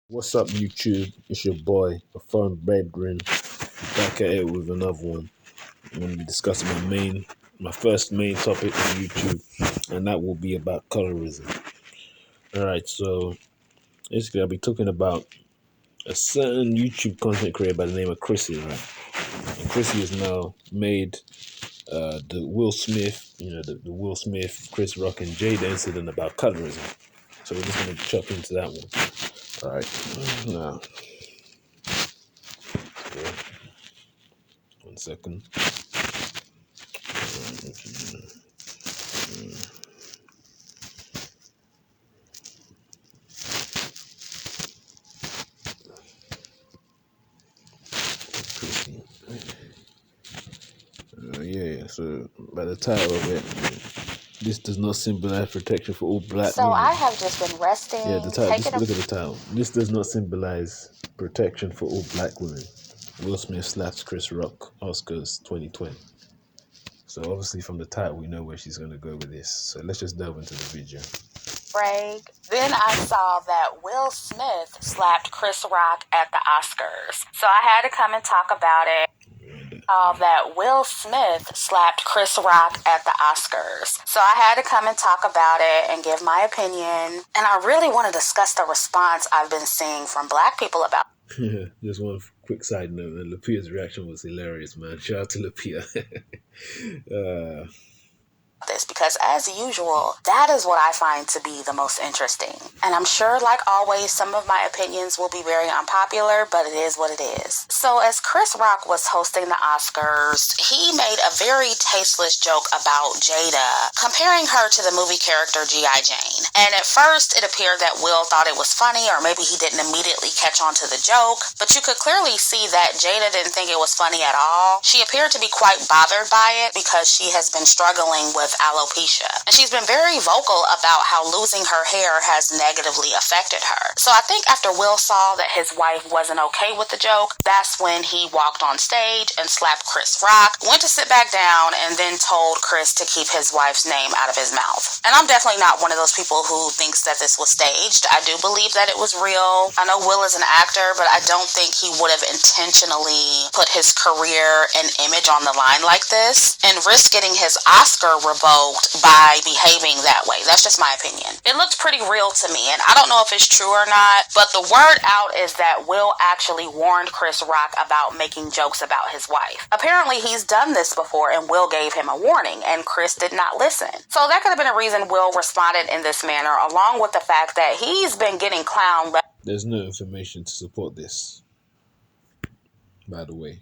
What's up, YouTube? It's your boy, the Foreign Bredren, back at it with another one. I'm going to be discussing my first main topic on YouTube, and that will be about colorism. Alright, so basically, I'll be talking about a certain YouTube content creator by the name of Chrissie, right? And Chrissie has now made the Will Smith, the Will Smith, Chris Rock, and Jada incident about colorism. So we're just going to chop into that one. Alright, now, yeah, 1 second. Yeah, so by the title of it, this does not symbolize protection for all black So women. I have just been resting, Yeah, the title, taking just look at the title. This does not symbolize protection for all black women. Will Smith slaps Chris Rock, Oscars 2020. So obviously from the title, we know where she's going to go with this. So let's just delve into the video. break. Then I saw that Will Smith slapped Chris Rock at the Oscars. So I had to come and talk about it. That Will Smith slapped Chris Rock at the Oscars. So I had to come and talk about it and give my opinion. And I really want to discuss the response I've been seeing from black people about Just one quick side note, and Lupia's reaction was hilarious, man. Shout out to Lupia. this, because as usual, that is what I find to be the most interesting. And I'm sure, like always, some of my opinions will be very unpopular, but it is what it is. So as Chris Rock was hosting the Oscars, he made a very tasteless joke about Jada, comparing her to the movie character G.I. Jane. And at first, it appeared that Will thought it was funny, or maybe he didn't immediately catch on to the joke, but you could clearly see that Jada didn't think it was funny at all. She appeared to be quite bothered by it because she has been struggling with alopecia. And she's been very vocal about how losing her hair has negatively affected her. So I think after Will saw that his wife wasn't okay with the joke, that's when he walked on stage and slapped Chris Rock, went to sit back down, and then told Chris to keep his wife's name out of his mouth. And I'm definitely not one of those people who thinks that this was staged. I do believe that it was real. I know Will is an actor, but I don't think he would have intentionally put his career and image on the line like this and risk getting his Oscar revoked by behaving that way. That's just my opinion. It looked pretty real to me, and I don't know if it's true or not, but the word out is that Will actually warned Chris Rock about making jokes about his wife. Apparently, he's done this before, and Will gave him a warning, and Chris did not listen. So that could have been a reason Will responded in this manner, along with the fact that he's been getting clowned. There's no information to support this, by the way.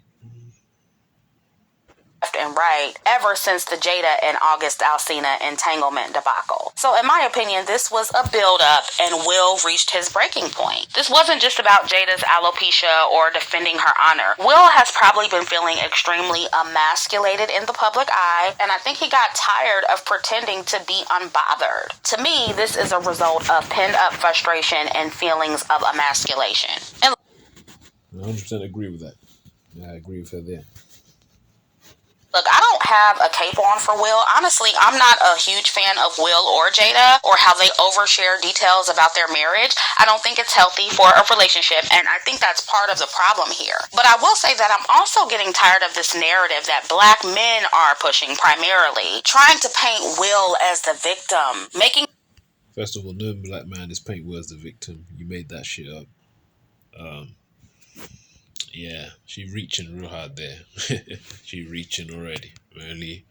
And right ever since the Jada and August Alsina entanglement debacle. So in my opinion, this was a build-up and Will reached his breaking point. This wasn't just about Jada's alopecia or defending her honor. Will has probably been feeling extremely emasculated in the public eye, and I think he got tired of pretending to be unbothered. To me, this is a result of pent-up frustration and feelings of emasculation. And 100% agree with that. I agree with her there. look, I don't have a cape on for Will. Honestly, I'm not a huge fan of Will or Jada or how they overshare details about their marriage. I don't think it's healthy for a relationship, and I think that's part of the problem here. But I will say that I'm also getting tired of this narrative that black men are pushing primarily, trying to paint Will as the victim, making... First of all, no black man is paint Will as the victim. You made that shit up. Yeah, she reaching real hard there. She reaching already. Only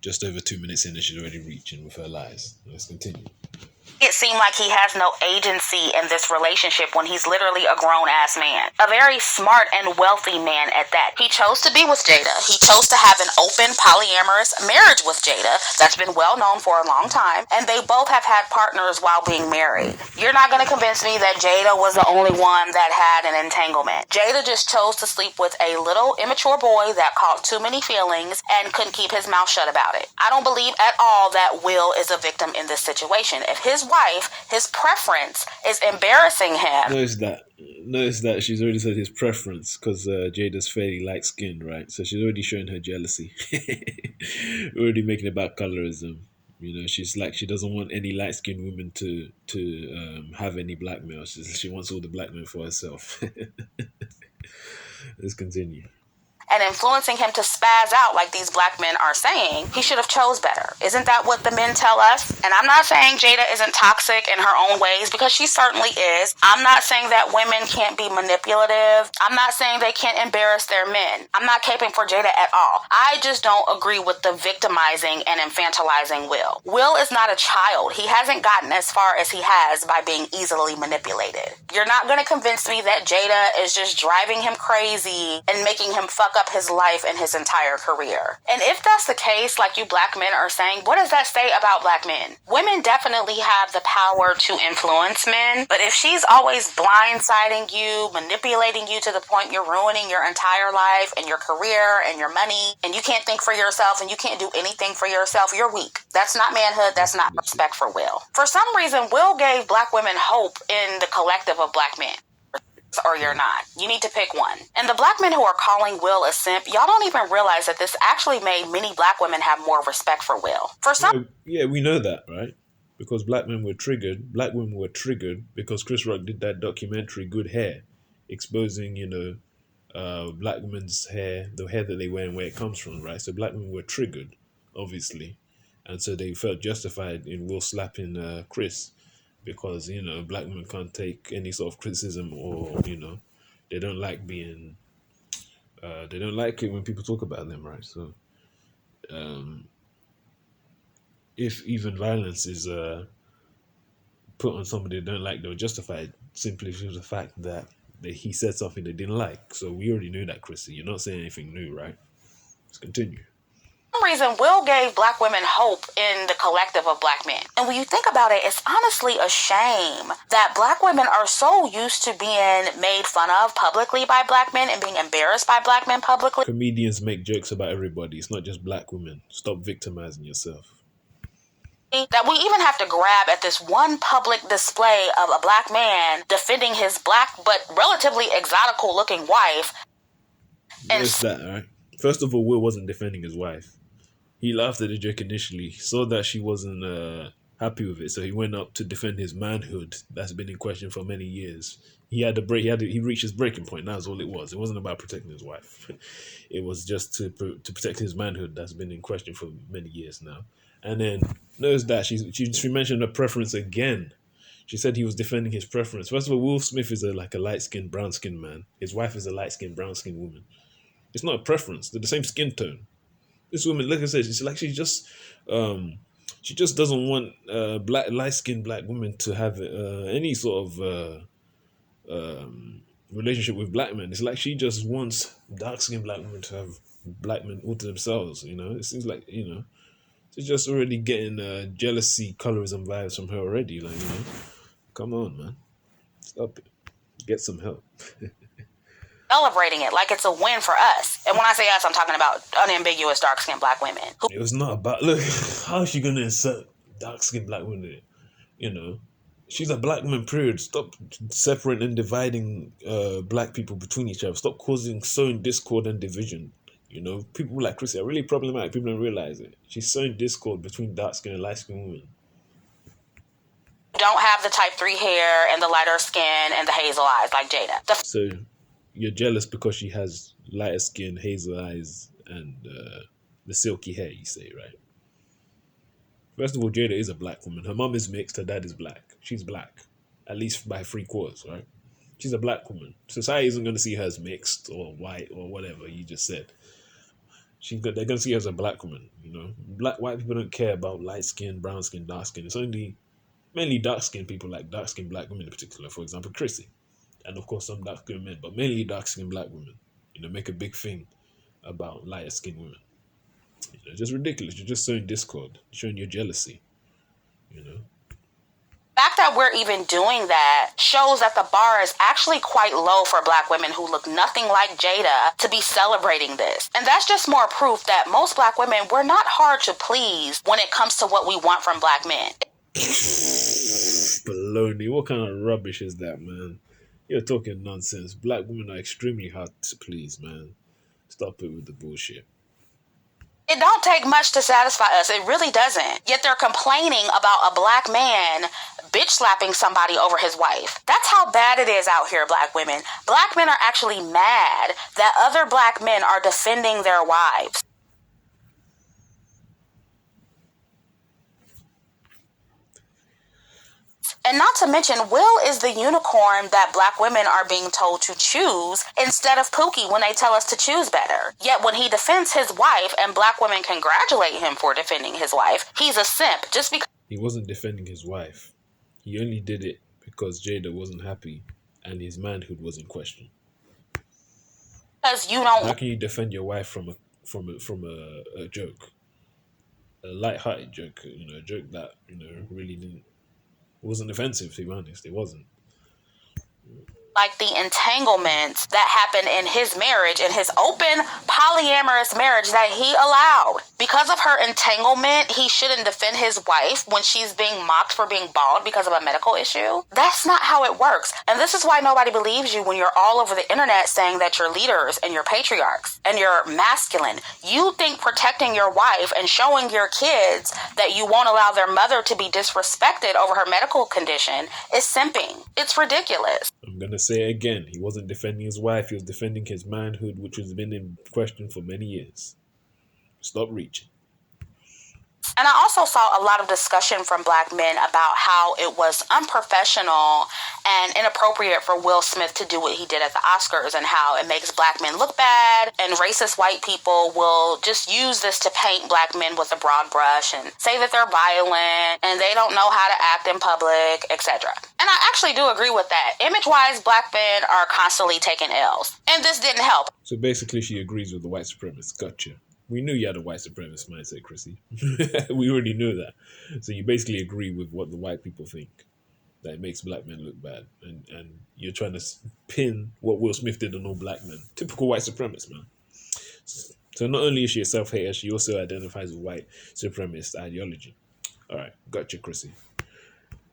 just over 2 minutes in and she's already reaching with her lies. Let's continue. It seemed like he has no agency in this relationship when he's literally a grown-ass man. A very smart and wealthy man at that. He chose to be with Jada. He chose to have an open, polyamorous marriage with Jada that's been well known for a long time, and they both have had partners while being married. You're not going to convince me that Jada was the only one that had an entanglement. Jada just chose to sleep with a little immature boy that caught too many feelings and couldn't keep his mouth shut about it. I don't believe at all that Will is a victim in this situation. If his wife, his preference, is embarrassing him. Notice that she's already said his preference because Jada's fairly light-skinned, right? So she's already showing her jealousy. Already making it about colorism. You know, she's like she doesn't want any light skinned women to have any blackmail. She wants all the blackmail for herself. Let's continue. And influencing him to spaz out like these black men are saying, he should have chose better. Isn't that what the men tell us? And I'm not saying Jada isn't toxic in her own ways, because she certainly is. I'm not saying that women can't be manipulative. I'm not saying they can't embarrass their men. I'm not caping for Jada at all. I just don't agree with the victimizing and infantilizing Will. Will is not a child. He hasn't gotten as far as he has by being easily manipulated. You're not going to convince me that Jada is just driving him crazy and making him fuck up his life and his entire career. And if that's the case, like you black men are saying, what does that say about black men? Women definitely have the power to influence men, but if she's always blindsiding you, manipulating you to the point you're ruining your entire life and your career and your money, and you can't think for yourself and you can't do anything for yourself, you're weak. That's not manhood. That's not respect for Will. For some reason, Will gave black women hope in the collective of black men. Or you're not. You need to pick one. And the black men who are calling Will a simp, y'all don't even realize that this actually made many black women have more respect for Will. For some, yeah, we know that, right? Because black women were triggered because Chris Rock did that documentary Good Hair, exposing, black women's hair, the hair that they wear and where it comes from, right? So black women were triggered, obviously. And so they felt justified in Will slapping Chris, because, black women can't take any sort of criticism, or, they don't like being, they don't like it when people talk about them, right? So if even violence is put on somebody they don't like, they're justified simply due to the fact that he said something they didn't like. So we already knew that, Chrissie. You're not saying anything new, right? Let's continue. some reason, Will gave black women hope in the collective of black men. And when you think about it, it's honestly a shame that black women are so used to being made fun of publicly by black men and being embarrassed by black men publicly. Comedians make jokes about everybody. It's not just black women. Stop victimizing yourself. That we even have to grab at this one public display of a black man defending his black but relatively exotical looking wife. What's that, right? First of all, Will wasn't defending his wife. He laughed at the joke initially, saw that she wasn't happy with it, so he went up to defend his manhood that's been in question for many years. He had to break. He reached his breaking point. That's all it was. It wasn't about protecting his wife. It was just to protect his manhood that's been in question for many years now. And then notice that she mentioned her preference again. She said he was defending his preference. First of all, Will Smith is like a light-skinned, brown-skinned man. His wife is a light-skinned, brown-skinned woman. It's not a preference. They're the same skin tone. This woman, like I said, she just doesn't want light-skinned black women to have any sort of relationship with black men. It's like she just wants dark-skinned black women to have black men all to themselves. It seems like she's just already getting jealousy, colorism vibes from her already. Like, come on, man, stop it. Get some help. Celebrating it like it's a win for us. And when I say us, I'm talking about unambiguous dark-skinned black women. It was not about, look, how is she going to insert dark-skinned black women in it? She's a black woman, period. Stop separating and dividing black people between each other. Stop sowing discord and division. People like Chrissie are really problematic. People don't realize it. She's sowing discord between dark-skinned and light-skinned women. Don't have the type 3 hair and the lighter skin and the hazel eyes like Jada. So you're jealous because she has lighter skin, hazel eyes, and the silky hair, you say, right? First of all, Jada is a black woman. Her mom is mixed, her dad is black. She's black, at least by 3/4, right? She's a black woman. Society isn't going to see her as mixed or white or whatever you just said. They're going to see her as a black woman, White people don't care about light skin, brown skin, dark skin. It's only mainly dark skinned people like dark skinned black women in particular. For example, Chrissie. And of course some dark skinned men, but mainly dark skinned black women, make a big thing about lighter skinned women. Just ridiculous. You're just sowing discord, showing your jealousy. The fact that we're even doing that shows that the bar is actually quite low for black women who look nothing like Jada to be celebrating this. And that's just more proof that most black women, we're not hard to please when it comes to what we want from black men. Baloney. What kind of rubbish is that, man? You're talking nonsense. Black women are extremely hard to please, man. Stop it with the bullshit. It don't take much to satisfy us. It really doesn't. Yet they're complaining about a black man bitch slapping somebody over his wife. That's how bad it is out here, black women. Black men are actually mad that other black men are defending their wives. And not to mention, Will is the unicorn that black women are being told to choose instead of Pookie when they tell us to choose better. Yet when he defends his wife and black women congratulate him for defending his wife, he's a simp just because He wasn't defending his wife. He only did it because Jada wasn't happy and his manhood was in question. you don't. How can you defend your wife from a joke, a light-hearted joke? A joke that really didn't. It wasn't offensive, to be honest. It wasn't. Like the entanglements that happened in his marriage, in his open polyamorous marriage that he allowed. Because of her entanglement, he shouldn't defend his wife when she's being mocked for being bald because of a medical issue. That's not how it works. And this is why nobody believes you when you're all over the internet saying that you're leaders and you're patriarchs and you're masculine. You think protecting your wife and showing your kids that you won't allow their mother to be disrespected over her medical condition is simping. It's ridiculous. I'm going to say it again. He wasn't defending his wife. He was defending his manhood, which has been in question for many years. Stop reaching. And I also saw a lot of discussion from black men about how it was unprofessional and inappropriate for Will Smith to do what he did at the Oscars and how it makes black men look bad, and racist white people will just use this to paint black men with a broad brush and say that they're violent and they don't know how to act in public, etc. And I actually do agree with that. Image-wise, black men are constantly taking L's, and this didn't help. So basically she agrees with the white supremacists. Gotcha. We knew you had a white supremacist mindset, Chrissie. We already knew that. So you basically agree with what the white people think, that it makes black men look bad. And you're trying to pin what Will Smith did on all black men. Typical white supremacist, man. So not only is she a self-hater, she also identifies with white supremacist ideology. All right, gotcha, Chrissie.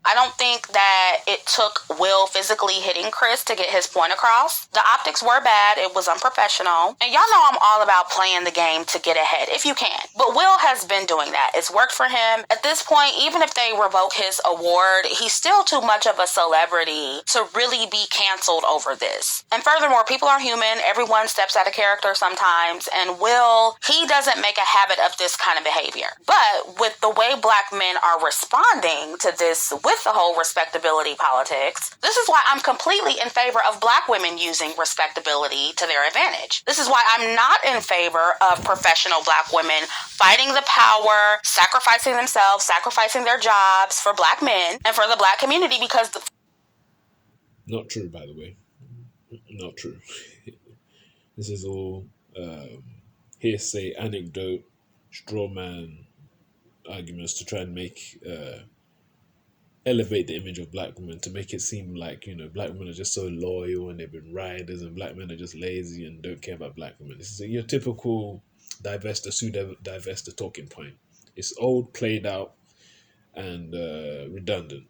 I don't think that it took Will physically hitting Chris to get his point across. The optics were bad. It was unprofessional. And y'all know I'm all about playing the game to get ahead, if you can. But Will has been doing that. It's worked for him. At this point, even if they revoke his award, he's still too much of a celebrity to really be canceled over this. And furthermore, people are human. Everyone steps out of character sometimes. And Will, he doesn't make a habit of this kind of behavior. But with the way black men are responding to this with the whole respectability politics, this is why I'm completely in favor of black women using respectability to their advantage. This is why I'm not in favor of professional black women fighting the power, sacrificing themselves, sacrificing their jobs for black men and for the black community, because Not true, by the way. Not true. This is all hearsay, anecdote, straw man arguments to try and make elevate the image of black women, to make it seem like black women are just so loyal and they've been riders, and black men are just lazy and don't care about black women. This is your typical divester, pseudo-divester talking point. It's old, played out, and redundant.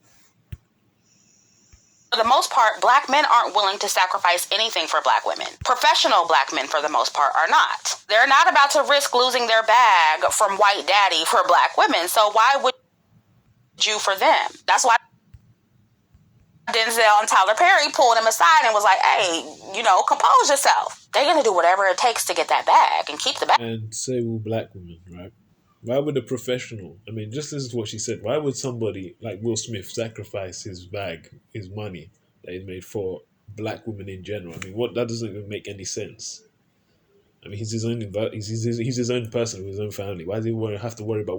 For the most part, black men aren't willing to sacrifice anything for black women. Professional black men, for the most part, are not. They're not about to risk losing their bag from white daddy for black women, so why would you for them? That's why Denzel and Tyler Perry pulled him aside and was like, hey, compose yourself. They're going to do whatever it takes to get that bag and keep the bag. And say will black women, right? Why would a professional, just this is what she said, why would somebody like Will Smith sacrifice his bag, his money that he made for black women in general? That doesn't even make any sense. He's his own person with his own family. Why does he have to worry about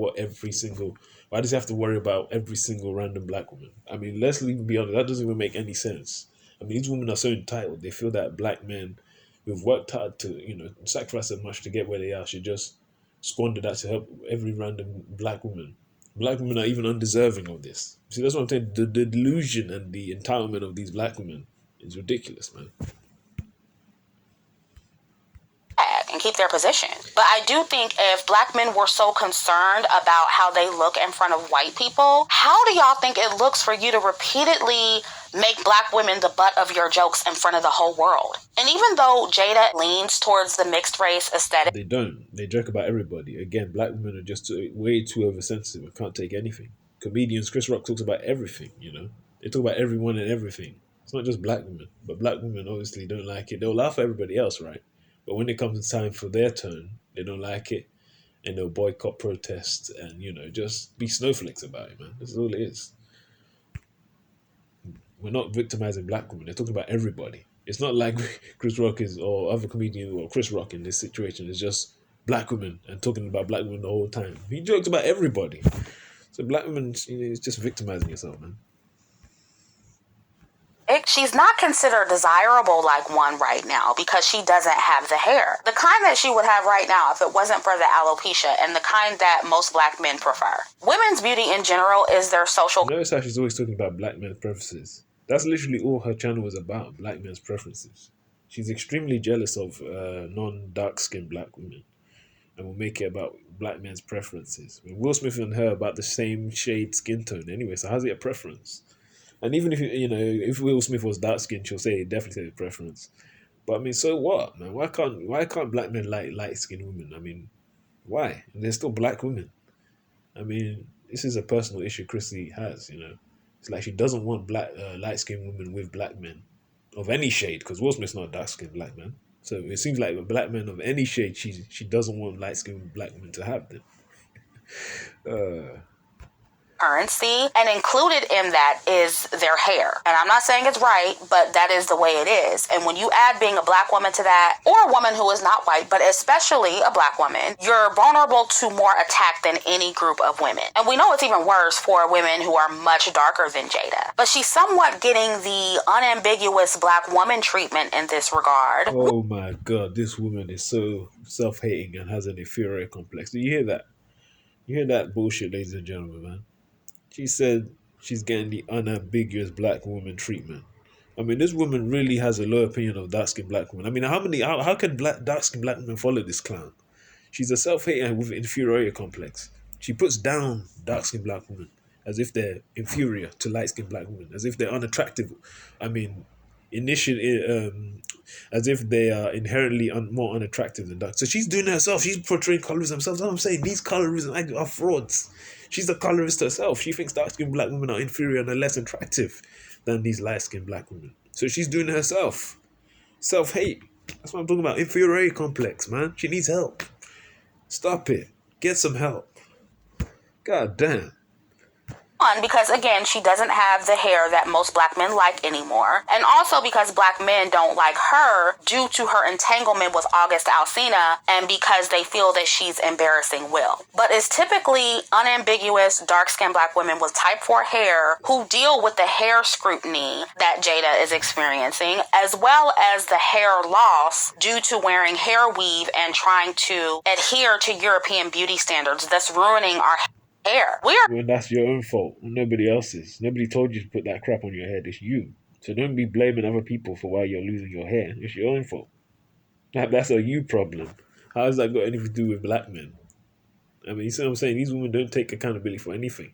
why does he have to worry about every single random black woman? Let's be honest, that doesn't even make any sense. These women are so entitled. They feel that black men who've worked hard to, sacrifice so much to get where they are should just squander that to help every random black woman. Black women are even undeserving of this. See, that's what I'm saying. The delusion and the entitlement of these black women is ridiculous, man. and keep their position. But I do think if black men were so concerned about how they look in front of white people, how do y'all think it looks for you to repeatedly make black women the butt of your jokes in front of the whole world? And even though Jada leans towards the mixed race aesthetic, They don't. They joke about everybody. Again, black women are just way too oversensitive and can't take anything. Comedians, Chris Rock talks about everything, you know. They talk about everyone and everything. It's not just black women, but black women obviously don't like it. They'll laugh at everybody else, right? But when it comes time for their turn, they don't like it, and they'll boycott, protest, and just be snowflakes about it, man. This is all it is. We're not victimizing black women. They're talking about everybody. It's not like Chris Rock is or other comedians or Chris Rock in this situation. It's just black women and talking about black women the whole time. He jokes about everybody. So black women, it's just victimizing yourself, man. she's not considered desirable like one right now because she doesn't have the hair. The kind that she would have right now if it wasn't for the alopecia, and the kind that most black men prefer. Women's beauty in general is their social... Notice how she's always talking about black men's preferences. That's literally all her channel was about, black men's preferences. She's extremely jealous of non-dark-skinned black women and will make it about black men's preferences. I mean, Will Smith and her about the same shade skin tone anyway, so how's it a preference? And even if if Will Smith was dark skinned, she'll say definitely say preference. But I mean, so what, man? Why can't black men like light skinned women? I mean, why? And they're still black women. I mean, this is a personal issue Chrissie has. It's like she doesn't want black light skinned women with black men of any shade, because Will Smith's not a dark skinned black man. So it seems like with black men of any shade, she doesn't want light skinned black women to have them. Currency, and included in that is their hair. And I'm not saying it's right, but that is the way it is. And when you add being a black woman to that, or a woman who is not white, but especially a black woman, you're vulnerable to more attack than any group of women. And we know it's even worse for women who are much darker than Jada. But she's somewhat getting the unambiguous black woman treatment in this regard. Oh my God, this woman is so self-hating and has an inferior complex. Do you hear that? You hear that bullshit, ladies and gentlemen, man? She said she's getting the unambiguous black woman treatment. I mean, this woman really has a low opinion of dark-skinned black women. I mean, how can dark-skinned black women follow this clown? She's a self-hater with an inferiority complex. She puts down dark-skinned black women as if they're inferior to light-skinned black women, as if they're unattractive. I mean, as if they are inherently more unattractive than dark. So she's doing it herself. She's portraying colorism herself. That's what I'm saying. These colorism are frauds. She's a colorist herself. She thinks dark-skinned black women are inferior and are less attractive than these light-skinned black women. So she's doing it herself. Self-hate. That's what I'm talking about. Inferiority complex, man. She needs help. Stop it. Get some help. God damn. Because, again, she doesn't have the hair that most black men like anymore. And also because black men don't like her due to her entanglement with August Alsina and because they feel that she's embarrassing Will. But it's typically unambiguous, dark-skinned black women with type 4 hair who deal with the hair scrutiny that Jada is experiencing, as well as the hair loss due to wearing hair weave and trying to adhere to European beauty standards, thus ruining our hair. Well, that's your own fault, nobody else's. Nobody told you to put that crap on your head. It's you. So don't be blaming other people for why you're losing your hair. It's your own fault. That's a you problem. How has that got anything to do with black men? I mean, you see what I'm saying? These women don't take accountability for anything.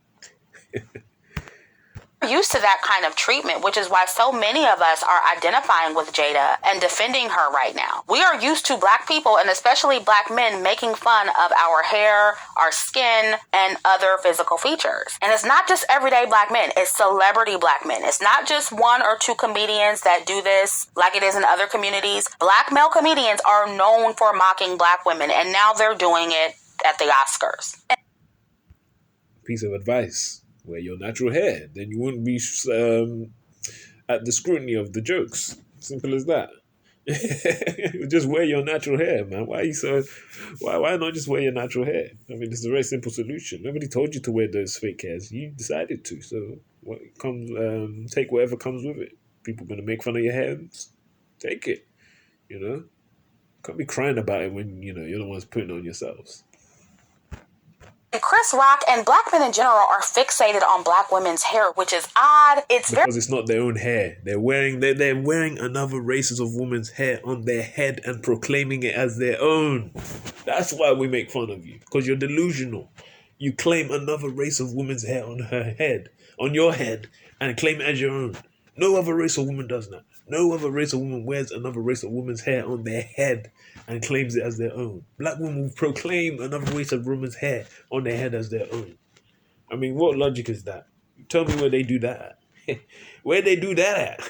Used to that kind of treatment, which is why so many of us are identifying with Jada and defending her right now. We are used to black people, and especially black men, making fun of our hair, our skin, and other physical features. And it's not just everyday black men, it's celebrity black men. It's not just one or two comedians that do this like it is in other communities. Black male comedians are known for mocking black women, and now they're doing it at the Oscars. Piece of advice. Wear your natural hair. Then you wouldn't be at the scrutiny of the jokes. Simple as that. Just wear your natural hair, man. Why not just wear your natural hair? I mean, it's a very simple solution. Nobody told you to wear those fake hairs. You decided to. So what comes, take whatever comes with it. People gonna make fun of your hair. Take it. Can't be crying about it when you're the ones putting it on yourselves. Chris Rock and black men in general are fixated on black women's hair, which is odd. Because it's not their own hair. They're wearing another races of women's hair on their head and proclaiming it as their own. That's why we make fun of you. Because you're delusional. You claim another race of women's hair on your head, and claim it as your own. No other race of woman does that. No other race of woman wears another race of woman's hair on their head and claims it as their own. Black women will proclaim another race of woman's hair on their head as their own. I mean, what logic is that? Tell me where they do that at. Where they do that at?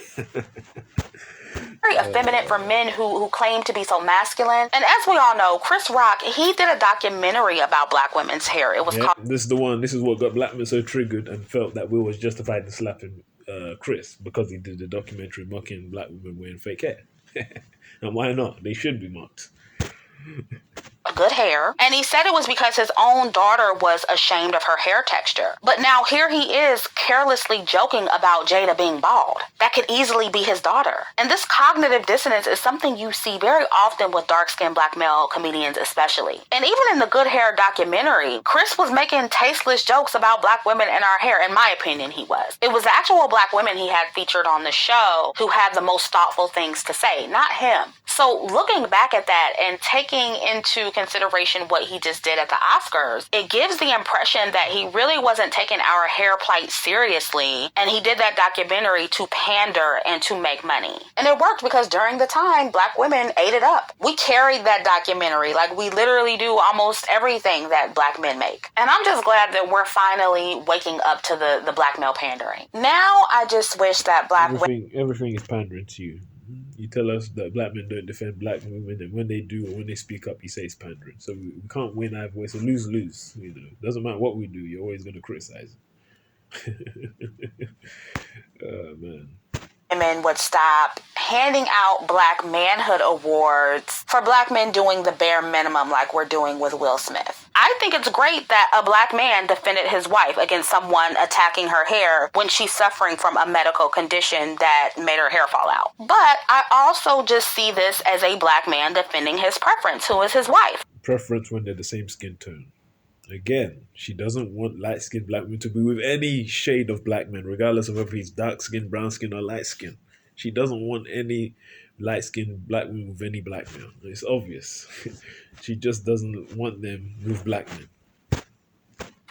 Very effeminate for men who claim to be so masculine. And as we all know, Chris Rock, he did a documentary about black women's hair. It was called... This is the one. This is what got black men so triggered and felt that Will was justified in slapping Chris, because he did the documentary mocking black women wearing fake hair. And why not? They should be mocked. Good hair, and he said it was because his own daughter was ashamed of her hair texture. But now here he is carelessly joking about Jada being bald. That could easily be his daughter. And this cognitive dissonance is something you see very often with dark-skinned black male comedians especially. And even in the Good Hair documentary, Chris was making tasteless jokes about black women and our hair. In my opinion, he was. It was actual black women he had featured on the show who had the most thoughtful things to say, not him. So looking back at that and taking into consideration what he just did at the Oscars, it gives the impression that he really wasn't taking our hair plight seriously, and he did that documentary to pander and to make money. And it worked, because during the time, black women ate it up. We carried that documentary like we literally do almost everything that black men make. And I'm just glad that we're finally waking up to the black male pandering. Now I just wish that everything is pandering to you. You tell us that black men don't defend black women, and when they do or when they speak up, you say it's pandering. So we can't win either way. So lose-lose. You know, doesn't matter what we do, you're always going to criticize. Oh, man. Women would stop handing out black manhood awards for black men doing the bare minimum like we're doing with Will Smith. I think it's great that a black man defended his wife against someone attacking her hair when she's suffering from a medical condition that made her hair fall out. But I also just see this as a black man defending his preference, who is his wife. Preference when they're the same skin tone. Again, she doesn't want light-skinned black men to be with any shade of black men, regardless of whether he's dark-skinned, brown-skinned, or light-skinned. She doesn't want any light-skinned black men with any black men. It's obvious. She just doesn't want them with black men.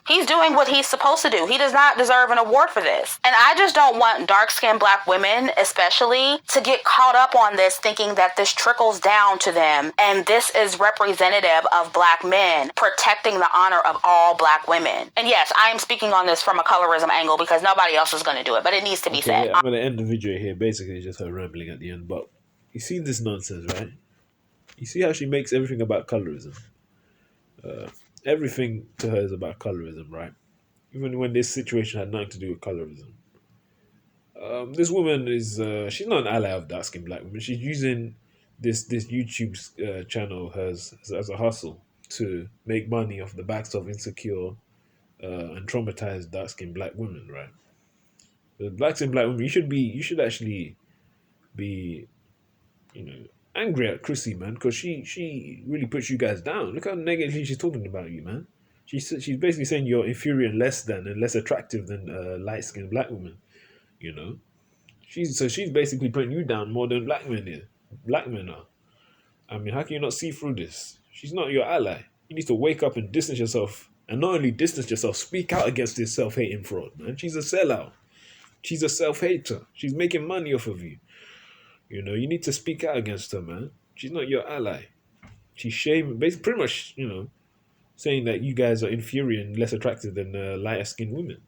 He's doing what he's supposed to do. He does not deserve an award for this. And I just don't want dark-skinned black women, especially, to get caught up on this thinking that this trickles down to them and this is representative of black men protecting the honor of all black women. And yes, I am speaking on this from a colorism angle because nobody else is going to do it, but it needs to be said. Yeah, I'm going to end the video here. Basically, it's just her rambling at the end. But you see this nonsense, right? You see how she makes everything about colorism? Everything to her is about colorism, right? Even when this situation had nothing to do with colorism. This woman is, she's not an ally of dark-skinned black women. She's using this YouTube channel as a hustle to make money off the backs of insecure and traumatized dark-skinned black women, right? The black-skinned black women, you should actually be, angry at Chrissie, man, because she really puts you guys down. Look how negatively she's talking about you, man. She's basically saying you're inferior and less than and less attractive than light-skinned black women. She's basically putting you down more than black men are. I mean, how can you not see through this? She's not your ally. You need to wake up and distance yourself, and not only distance yourself, speak out against this self-hating fraud, man. She's a sellout. She's a self-hater. She's making money off of you. You need to speak out against her, man. She's not your ally. She's shaming, basically, pretty much, saying that you guys are inferior and less attractive than lighter skinned women.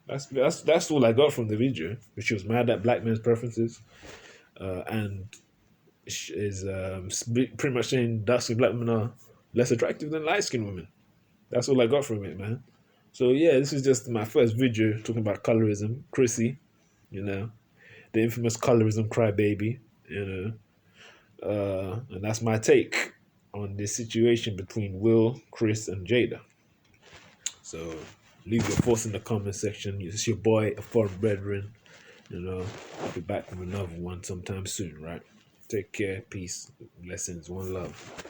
That's all I got from the video. She was mad at black men's preferences, and is pretty much saying dark skinned black women are less attractive than light skinned women. That's all I got from it, man. So yeah, this is just my first video talking about colorism. Chrissie, the infamous colorism crybaby. And that's my take on this situation between Will, Chris, and Jada. So leave your thoughts in the comment section. It's your boy, Foreign Bredren. I'll be back with another one sometime soon, right? Take care, peace, blessings, one love.